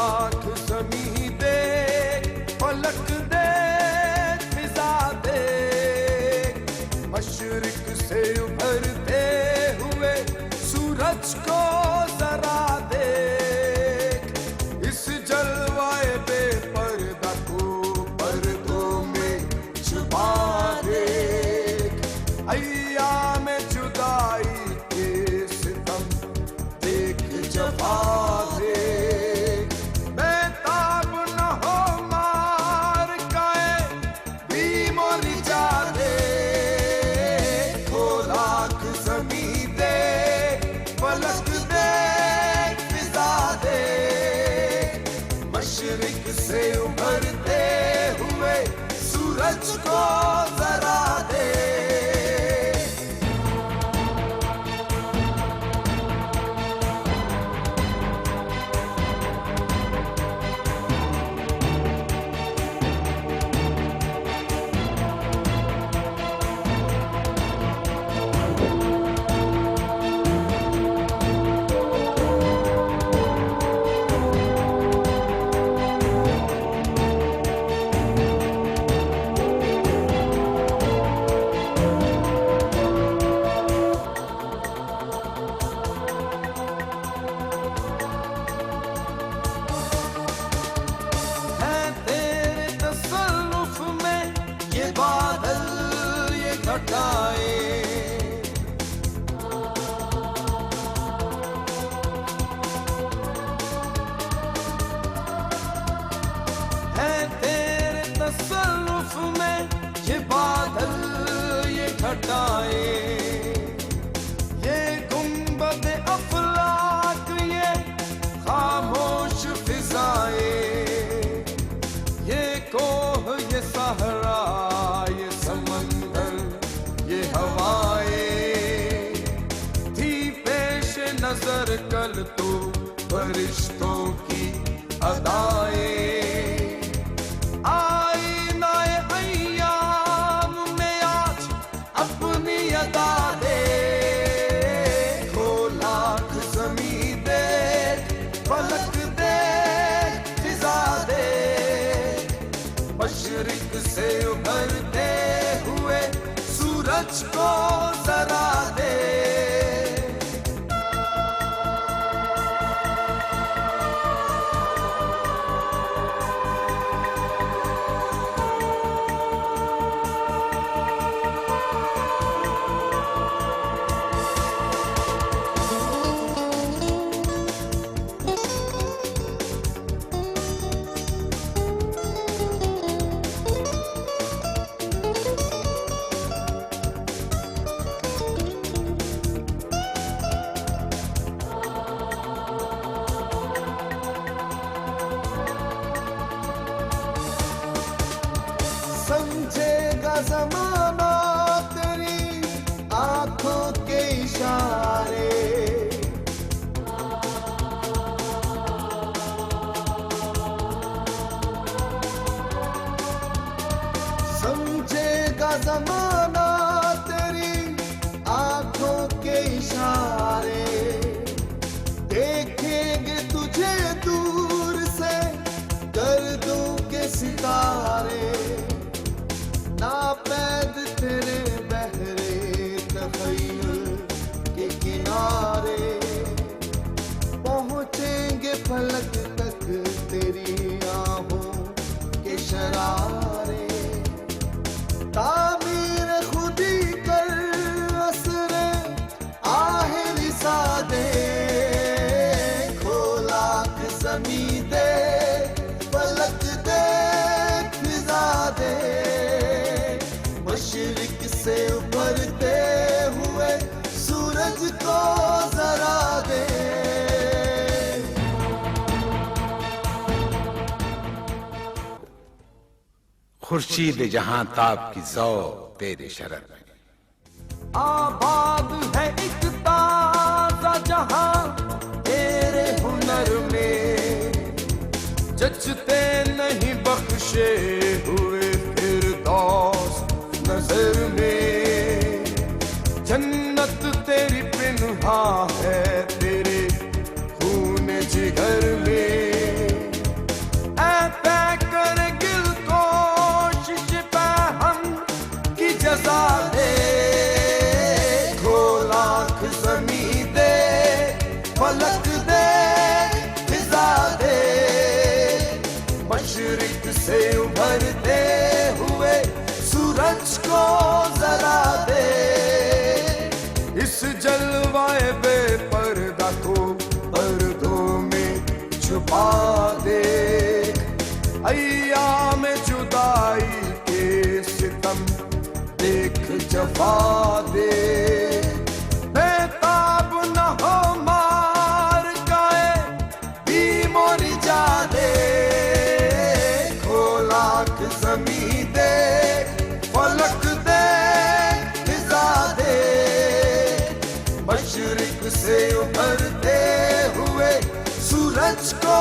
लाख ज़मीं दे, फलक दे, फिजा दे, मशरिक से उभरते हुए सूरज को जरा दे, इस जलवाए बेपर्दा को पर्दों में छुपा दे, अय्याम जुदाई के सितम देख जफा दे, बेताब न हो मार काए भीम और जा दे, खो लाख ज़मीं दे, फलक दे, फिजा दे, मशरिक से उभरते हुए सूरज को जरा दे। है तेरे तसल्लुफ में ये बादल ये घटाए, ये गुंबद अफलाक ये खामोश फिजाए, ये कोह ये सहरा ये समंदर ये हवाएं, थी पेश नजर कल तो फरिश्तों की अदाएं, आईनाए अय्याम में आज अपनी अदा दे, खो लाख ज़मीं दे, फलक दे, फिजा दे, मशरिक से उभरते हुए सूरज को जरा दे। समझेगा ज़माना तेरी आँखों के इशारे, समझेगा ज़माना तेरी आँखों के इशारे, देखेंगे तुझे दूर से गर्दों के सितारे, नापैद तेरे बहरे तख़य्युल के किनारे, पहुँचेंगे फलक तक तेरी आहों के शरारे, तामीर खुदी कर असरे आहिरी सादे, खो लाख ज़मीं दे, फलक दे, फिजा दे, मशरिक से उभरते हुए सूरज को जरा दे। खुर्शीद जहां ताब की ज़ौ तेरे शरर में, आबाद है एक ताज़ा जहां तेरे हुनर में, जचते नहीं बख्शे हुए फिरदौस नजर में, जन्नत तेरी पिन्हा है तेरे खून जिगर में, से उभरते हुए सूरज को जरा दे, इस जलवाए बेपर्दा को पर्दों में छुपा दे। अय्याम जुदाई के सितम देख जफा दे, बेताब न हो मार गाए भी मोरी जा दे। खोलाक जमी दे फलक दे फिजा दे, मशरिक से उभरते हुए सूरज को